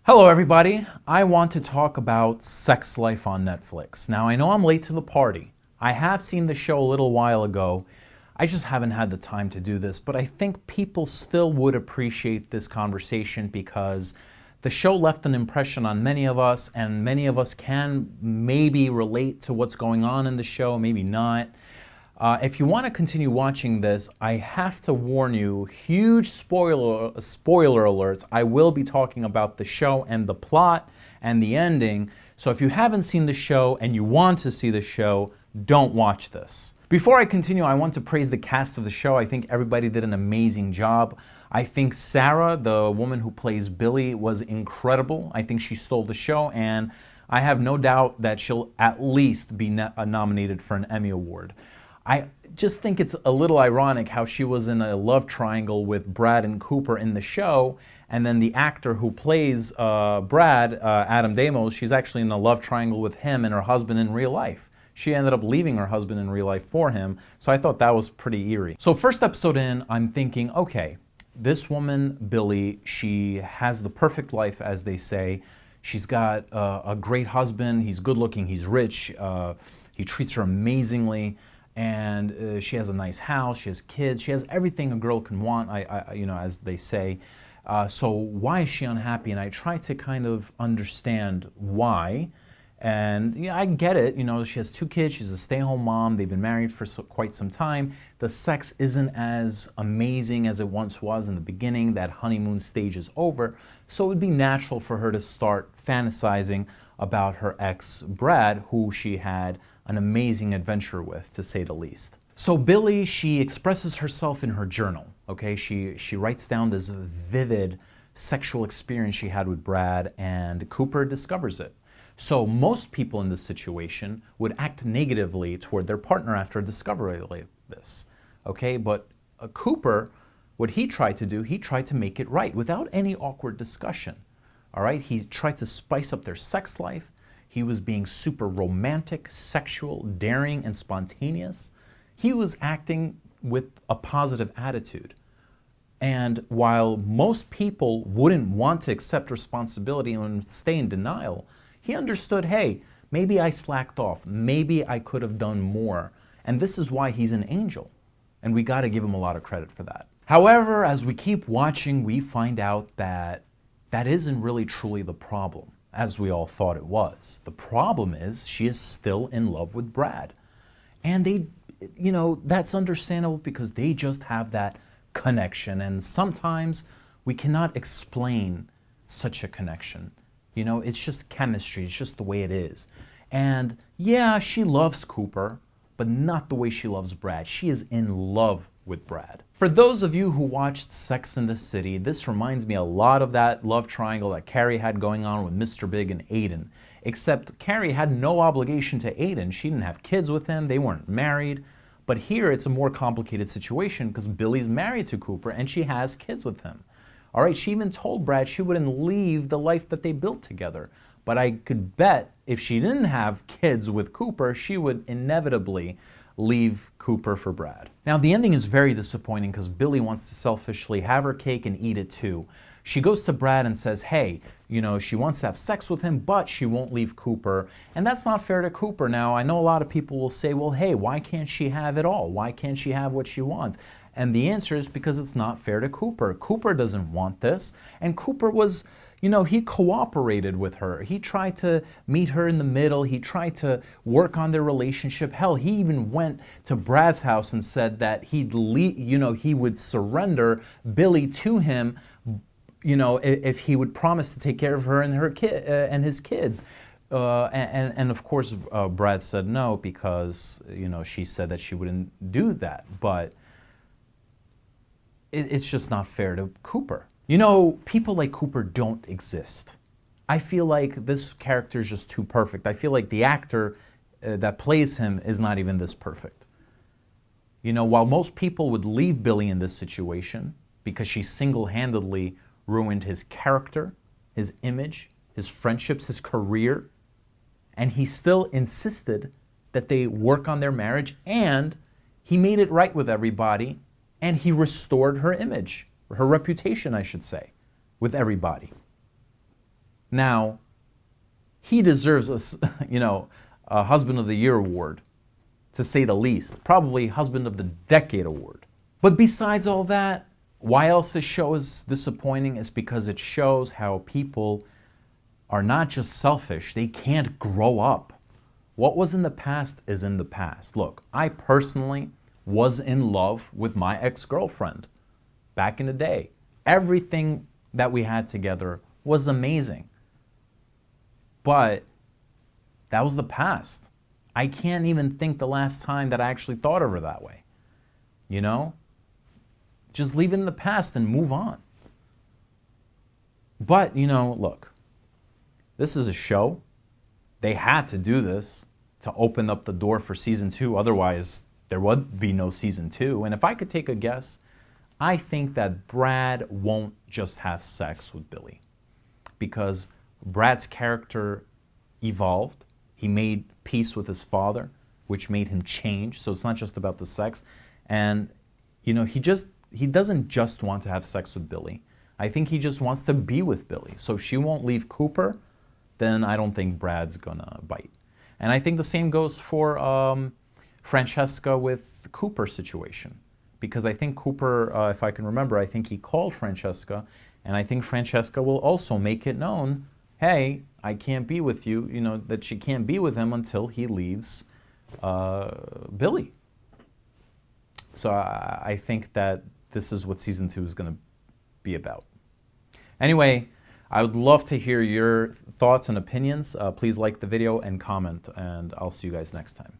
Hello, everybody. I want to talk about Sex Life on Netflix. Now, I know I'm late to the party. I have seen the show a little while ago. I just haven't had the time to do this, but I think people still would appreciate this conversation because the show left an impression on many of us, and many of us can maybe relate to what's going on in the show, maybe not. If you want to continue watching this, I have to warn you, huge spoiler alerts. I will be talking about the show and the plot and the ending. So if you haven't seen the show and you want to see the show, don't watch this. Before I continue, I want to praise the cast of the show. I think everybody did an amazing job. I think Sarah, the woman who plays Billie, was incredible. I think she stole the show, and I have no doubt that she'll at least be nominated for an Emmy Award. I just think it's a little ironic how she was in a love triangle with Brad and Cooper in the show, and then the actor who plays Brad, Adam Damos, she's actually in a love triangle with him and her husband in real life. She ended up leaving her husband in real life for him, so I thought that was pretty eerie. So first episode in, I'm thinking, okay, this woman, Billie, she has the perfect life, as they say. She's got a great husband, he's good looking, he's rich, he treats her amazingly. And she has a nice house, she has kids, she has everything a girl can want, as they say. So why is she unhappy? And I try to kind of understand why. And yeah, I get it. She has 2 kids, she's a stay-at-home mom, they've been married for quite some time. The sex isn't as amazing as it once was in the beginning. That honeymoon stage is over. So it would be natural for her to start fantasizing about her ex, Brad, who she had an amazing adventure with, to say the least. So Billie, she expresses herself in her journal, okay? She writes down this vivid sexual experience she had with Brad, and Cooper discovers it. So most people in this situation would act negatively toward their partner after a discovery like this, okay? But Cooper, what he tried to do, he tried to make it right without any awkward discussion, all right? He tried to spice up their sex life. He was being super romantic, sexual, daring, and spontaneous. He was acting with a positive attitude. And while most people wouldn't want to accept responsibility and stay in denial, he understood, hey, maybe I slacked off. Maybe I could have done more. And this is why he's an angel. And we got to give him a lot of credit for that. However, as we keep watching, we find out that that isn't really truly the problem, as we all thought it was. The problem is she is still in love with Brad. And that's understandable because they just have that connection. And sometimes we cannot explain such a connection. It's just chemistry, it's just the way it is. And yeah, she loves Cooper, but not the way she loves Brad. She is in love with Brad. For those of you who watched Sex and the City, this reminds me a lot of that love triangle that Carrie had going on with Mr. Big and Aiden. Except Carrie had no obligation to Aiden. She didn't have kids with him, they weren't married. But here it's a more complicated situation because Billie's married to Cooper and she has kids with him. All right, she even told Brad she wouldn't leave the life that they built together. But I could bet if she didn't have kids with Cooper, she would inevitably leave Cooper for Brad. Now, the ending is very disappointing because Billie wants to selfishly have her cake and eat it too. She goes to Brad and says, hey, she wants to have sex with him, but she won't leave Cooper. And that's not fair to Cooper. Now, I know a lot of people will say, well, hey, why can't she have it all? Why can't she have what she wants? And the answer is because it's not fair to Cooper. Cooper doesn't want this. And Cooper was, he cooperated with her. He tried to meet her in the middle. He tried to work on their relationship. Hell, he even went to Brad's house and said that he would surrender Billie to him, if he would promise to take care of her and her kid and his kids. And of course, Brad said no because, she said that she wouldn't do that. But it's just not fair to Cooper. People like Cooper don't exist. I feel like this character is just too perfect. I feel like the actor that plays him is not even this perfect. While most people would leave Billie in this situation because she single-handedly ruined his character, his image, his friendships, his career, and he still insisted that they work on their marriage, and he made it right with everybody, and he restored her image, her reputation, I should say, with everybody. Now, he deserves a Husband of the Year award, to say the least. Probably Husband of the Decade award. But besides all that, why else this show is disappointing is because it shows how people are not just selfish, they can't grow up. What was in the past is in the past. Look, I personally was in love with my ex-girlfriend back in the day. Everything that we had together was amazing. But that was the past. I can't even think the last time that I actually thought of her that way. You know? Just leave it in the past and move on. But, look, this is a show. They had to do this to open up the door for season 2. Otherwise, there would be no season 2. And if I could take a guess, I think that Brad won't just have sex with Billie, because Brad's character evolved. He made peace with his father, which made him change. So it's not just about the sex. And, he doesn't just want to have sex with Billie. I think he just wants to be with Billie. So if she won't leave Cooper, then I don't think Brad's gonna bite. And I think the same goes for Francesca with the Cooper situation. Because I think Cooper, if I can remember, I think he called Francesca, and I think Francesca will also make it known, hey, I can't be with you, that she can't be with him until he leaves Billie. So I think that this is what season 2 is going to be about. Anyway, I would love to hear your thoughts and opinions. Please like the video and comment, and I'll see you guys next time.